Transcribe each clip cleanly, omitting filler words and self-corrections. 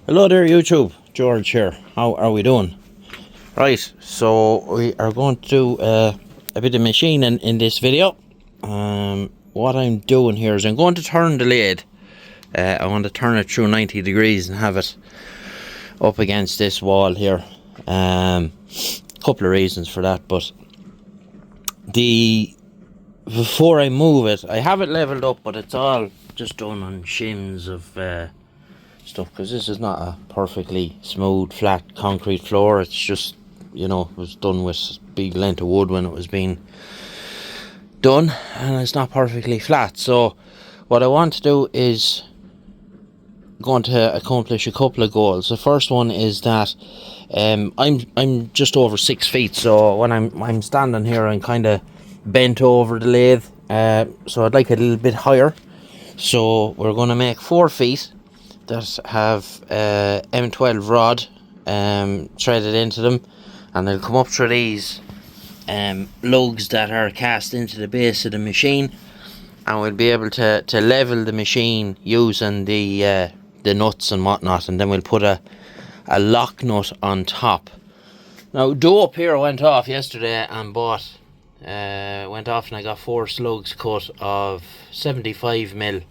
Hello there YouTube, George here. How are we doing? Right, so we are going to do a bit of machining in this video. What I'm doing here is I'm going to turn the lathe. I want to turn it through 90 degrees and have it up against this wall here. Couple of reasons for that, but before I move it, I have it leveled up, but it's all just done on shims of stuff, because this is not a perfectly smooth flat concrete floor. It's just, you know, it was done with big length of wood when it was being done, and it's not perfectly flat. So what I want to do is going to accomplish a couple of goals. The first one is that I'm just over 6 feet, so when I'm standing here, I'm kind of bent over the lathe, so I'd like it a little bit higher. So we're going to make 4 feet that have M12 rod threaded into them, and they'll come up through these lugs that are cast into the base of the machine, and we'll be able to level the machine using the nuts and whatnot, and then we'll put a lock nut on top. Now, dope here went off yesterday and went off, and I got 4 slugs cut of 75mm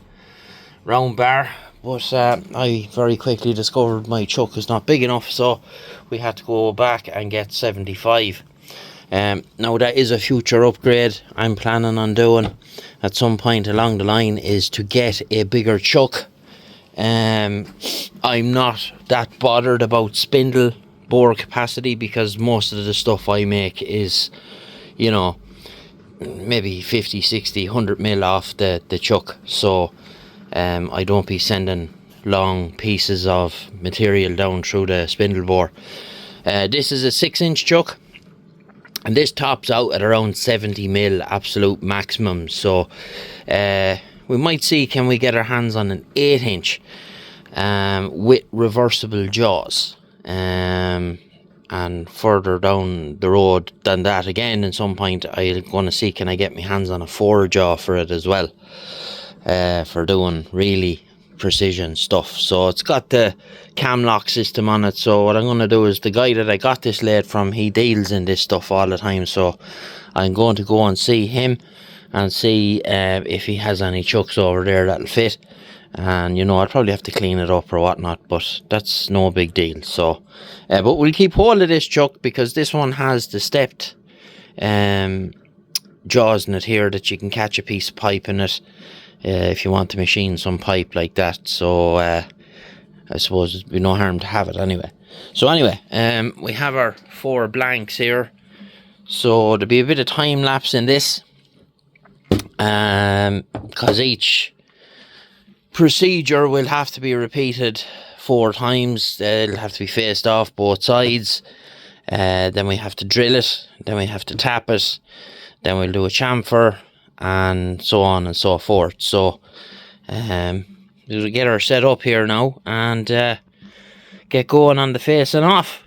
round bar, but I very quickly discovered my chuck is not big enough, so we had to go back and get 75. Now, that is a future upgrade I'm planning on doing at some point along the line, is to get a bigger chuck. I'm not that bothered about spindle bore capacity, because most of the stuff I make is, you know, maybe 50, 60, 100mm off the chuck, so I don't be sending long pieces of material down through the spindle bore. This is a 6-inch chuck, and this tops out at around 70mm absolute maximum, so we might see, can we get our hands on an 8-inch with reversible jaws, and further down the road than that again, at some point I'm going to see, can I get my hands on a 4-jaw for it as well, for doing really precision stuff. So it's got the cam lock system on it. So what I'm going to do is, the guy that I got this lathe from, he deals in this stuff all the time, so I'm going to go and see him and see if he has any chucks over there that'll fit. And, you know, I'll probably have to clean it up or whatnot, but that's no big deal. So but we'll keep hold of this chuck, because this one has the stepped jaws in it here, that you can catch a piece of pipe in it if you want to machine some pipe like that. So I suppose it'd be no harm to have it anyway. So anyway, we have our 4 blanks here, so there'll be a bit of time lapse in this, because each procedure will have to be repeated 4 times. It'll have to be faced off both sides, then we have to drill it, then we have to tap it, then we'll do a chamfer, and so on and so forth. So we'll get our set up here now and get going on the facing off.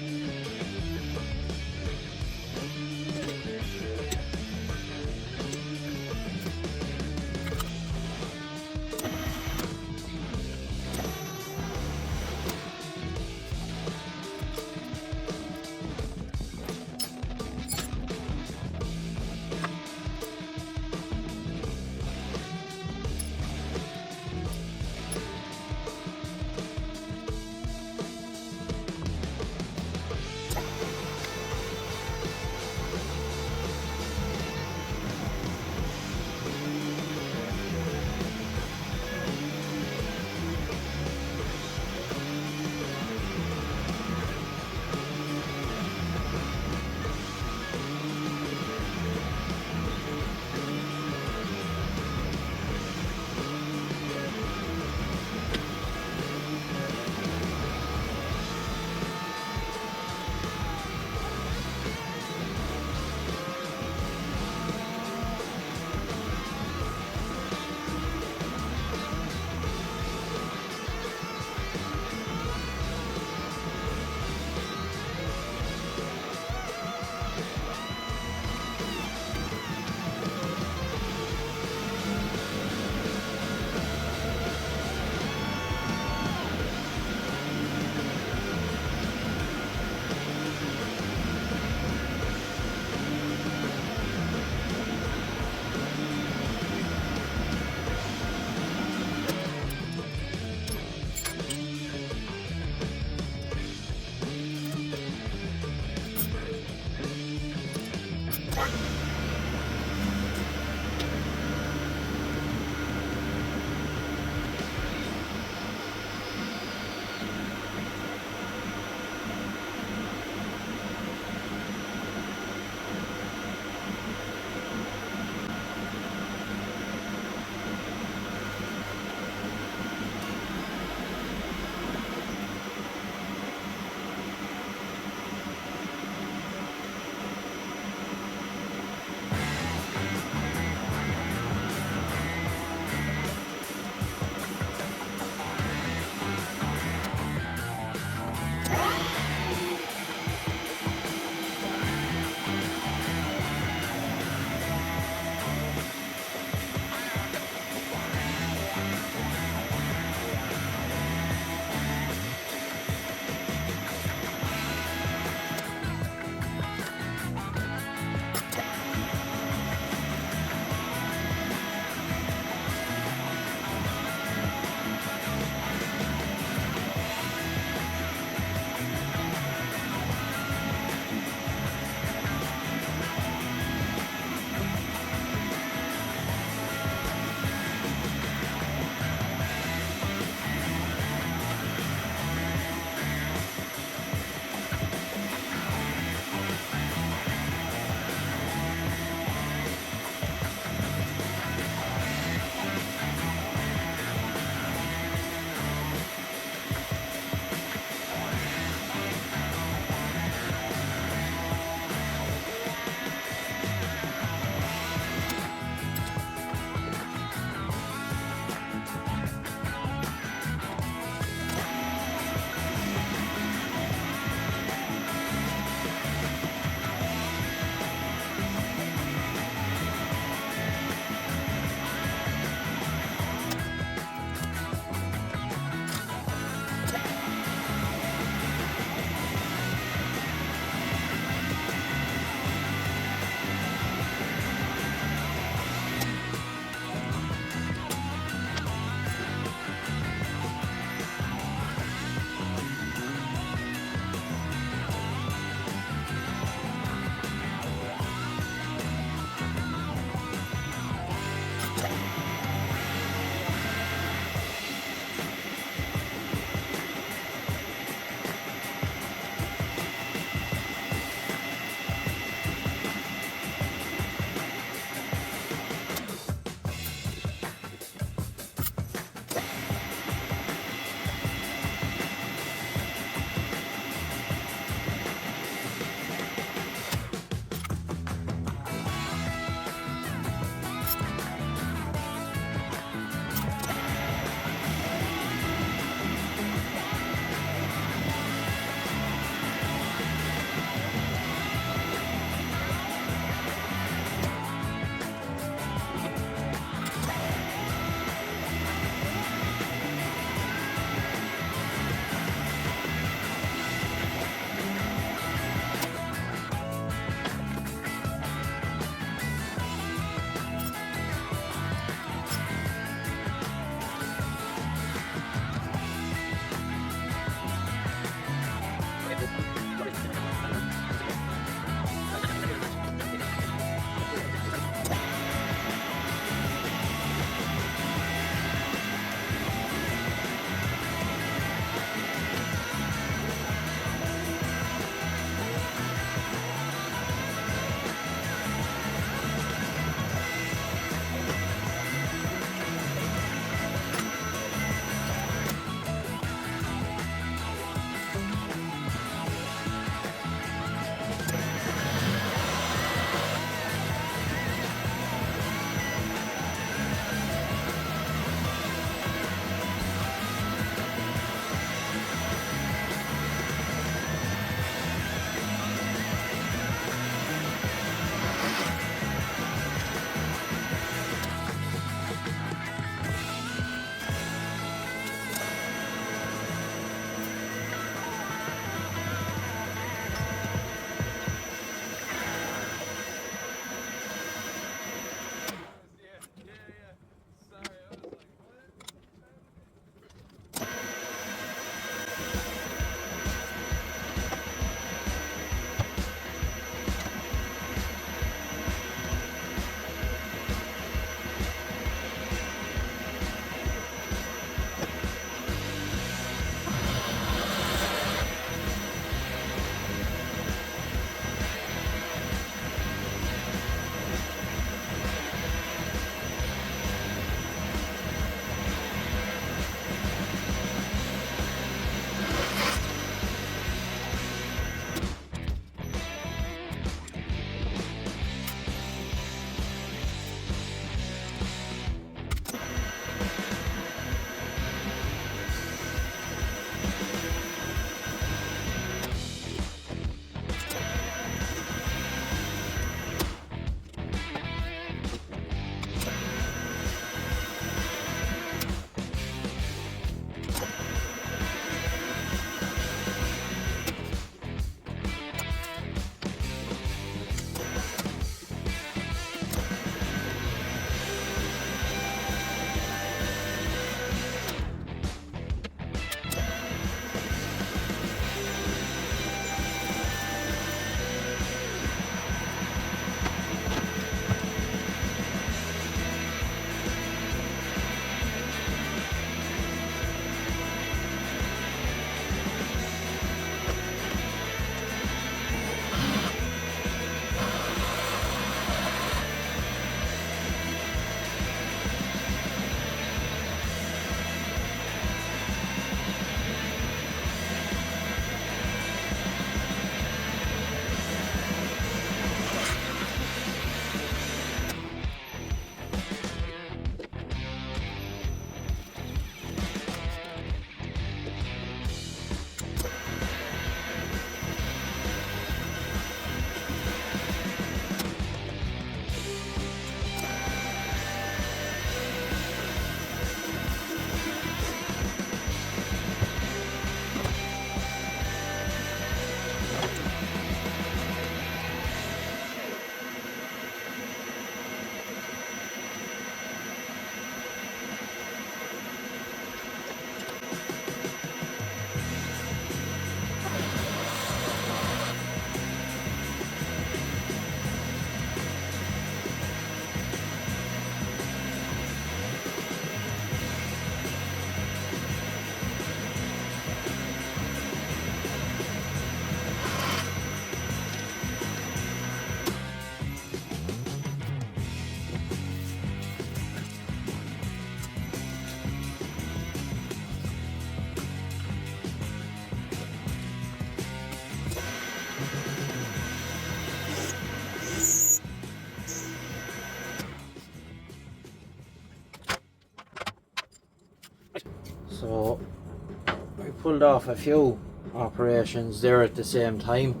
pulled off a few operations there at the same time.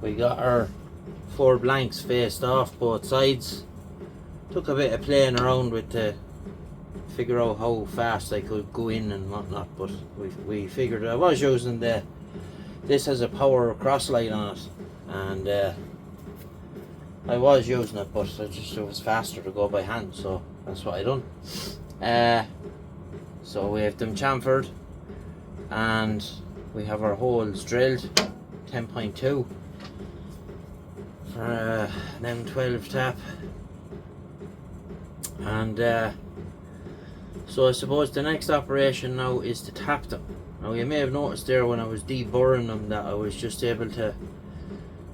We got our 4 blanks faced off both sides. Took a bit of playing around with to figure out how fast I could go in and whatnot, but we figured I was using this has a power cross light on it, and I was using it, but it was faster to go by hand, so that's what I done. So we have them chamfered, and we have our holes drilled 10.2 for an M12 tap, and so I suppose the next operation now is to tap them. Now you may have noticed there when I was deburring them that I was just able to,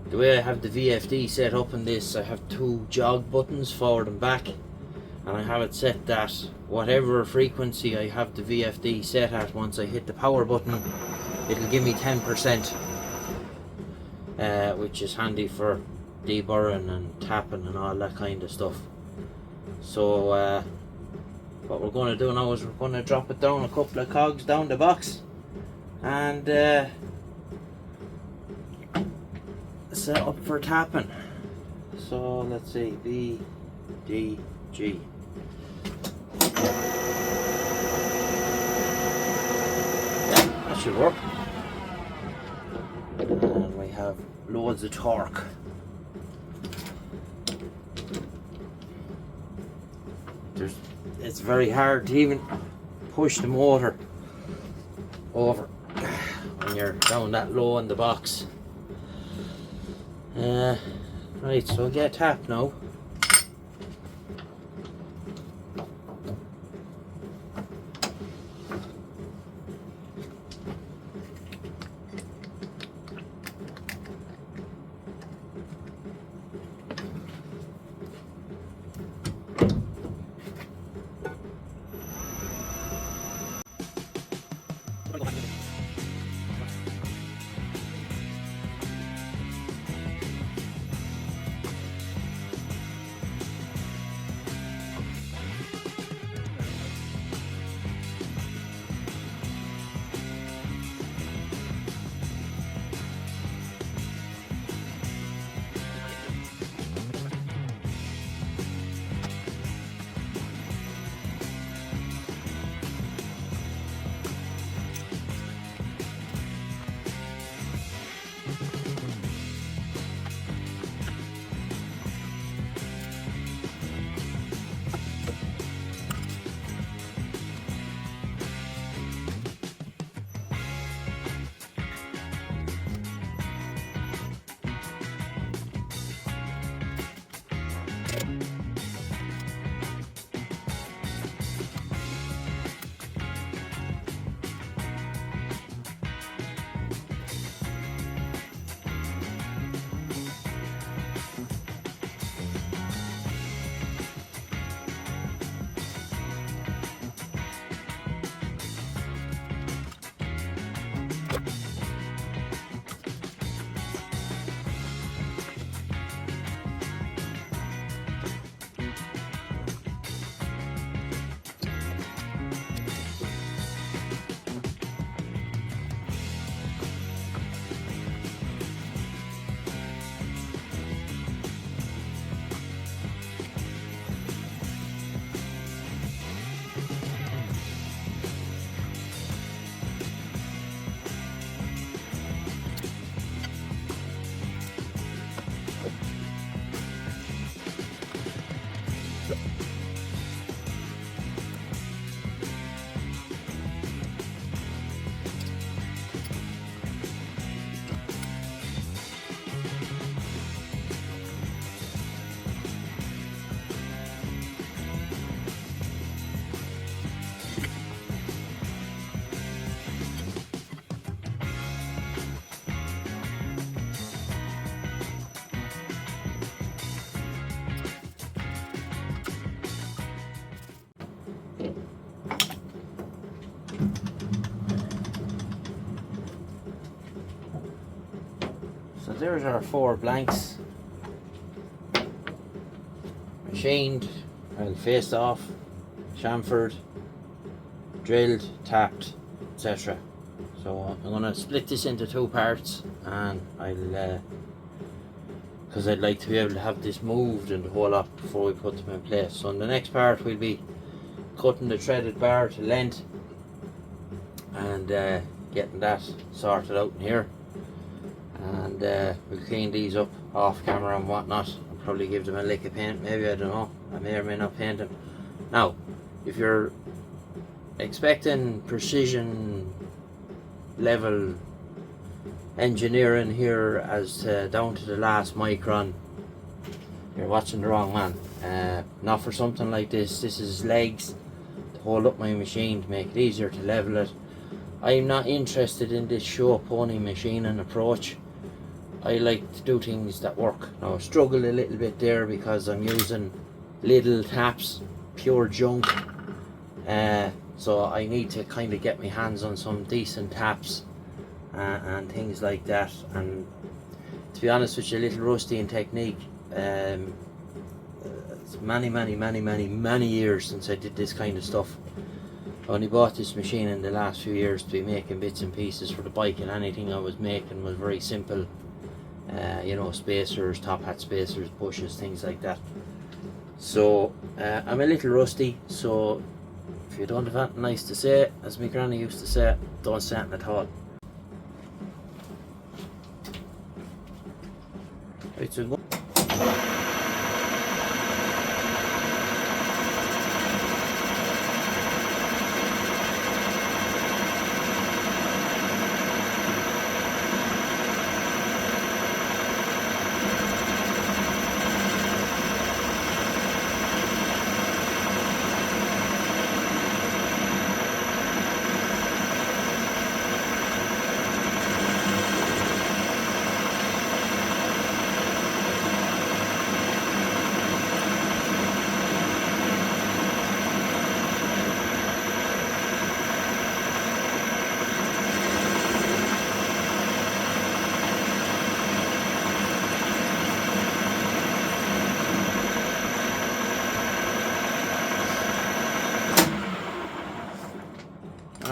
the way I have the VFD set up in this, I have 2 jog buttons forward and back, and I have it set that whatever frequency I have the VFD set at, once I hit the power button it'll give me 10%, which is handy for deburring and tapping and all that kind of stuff. So what we're going to do now is we're going to drop it down a couple of cogs down the box and set up for tapping. So let's see, B, D, G. Yeah, that should work. And we have loads of torque. It's very hard to even push the motor over when you're down that low in the box. Right, so I'll get tapped now. So there's our 4 blanks, machined, well, faced off, chamfered, drilled, tapped, etc. So I'm going to split this into two parts, and I'll because I'd like to be able to have this moved and the whole lot before we put them in place. So in the next part we'll be cutting the threaded bar to length and getting that sorted out in here, and we'll clean these up off camera and whatnot. I'll probably give them a lick of paint, maybe, I don't know. I may or may not paint them. Now, if you're expecting precision level engineering here as down to the last micron, you're watching the wrong man. Not for something like this. This is legs to hold up my machine to make it easier to level it. I'm not interested in this show pony machining approach. I like to do things that work. Now I struggle a little bit there because I'm using little taps, pure junk. So I need to kind of get my hands on some decent taps and things like that. And to be honest with you, a little rusty in technique. It's many years since I did this kind of stuff. I only bought this machine in the last few years to be making bits and pieces for the bike, and anything I was making was very simple. You know, spacers, top hat spacers, bushes, things like that. So I'm a little rusty, so if you don't have anything nice to say, as my granny used to say, don't say anything at all. Right, so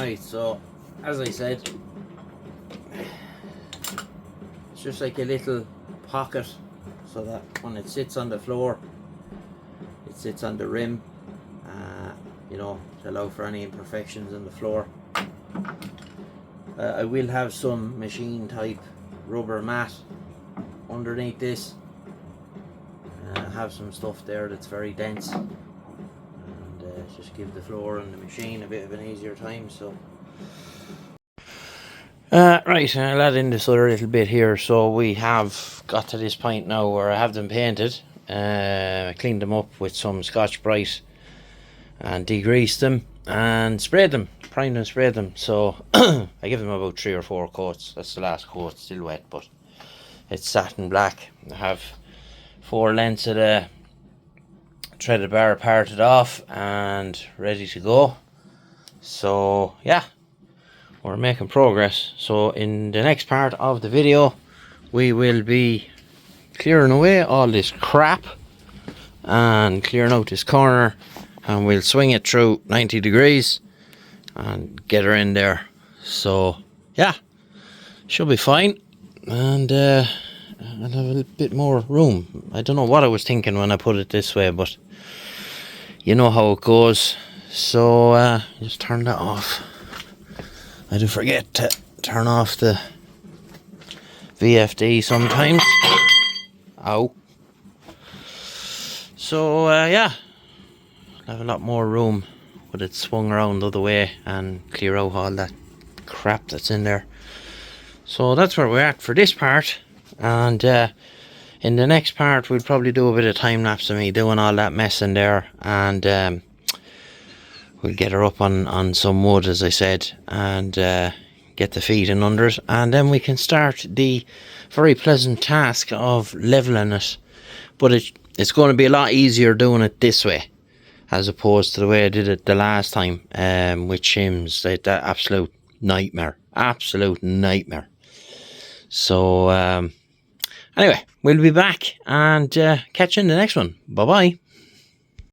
right, so as I said, it's just like a little pocket so that when it sits on the floor, it sits on the rim, you know, to allow for any imperfections in the floor. I will have some machine type rubber mat underneath this. I have some stuff there that's very dense, just give the floor and the machine a bit of an easier time. So right, I'll add in this other little bit here. So we have got to this point now where I have them painted. I cleaned them up with some Scotch Brite and degreased them and sprayed them, primed and sprayed them. So I give them about 3 or 4 coats. That's the last coat, still wet, but it's satin black. I have 4 lengths of the threaded bar parted off and ready to go. So yeah, we're making progress. So in the next part of the video we will be clearing away all this crap and clearing out this corner, and we'll swing it through 90 degrees and get her in there. So yeah, should be fine, and I'll have a bit more room. I don't know what I was thinking when I put it this way, but you know how it goes. So just turn that off. I do forget to turn off the VFD sometimes. Ow. So yeah, I'll have a lot more room with it swung around the other way and clear out all that crap that's in there. So that's where we're at for this part, and in the next part we'll probably do a bit of time lapse of me doing all that mess in there, and we'll get her up on some wood, as I said, and get the feet in under it, and then we can start the very pleasant task of leveling it. But it's going to be a lot easier doing it this way as opposed to the way I did it the last time with shims. That absolute nightmare, so anyway, we'll be back and catch you in the next one. Bye bye.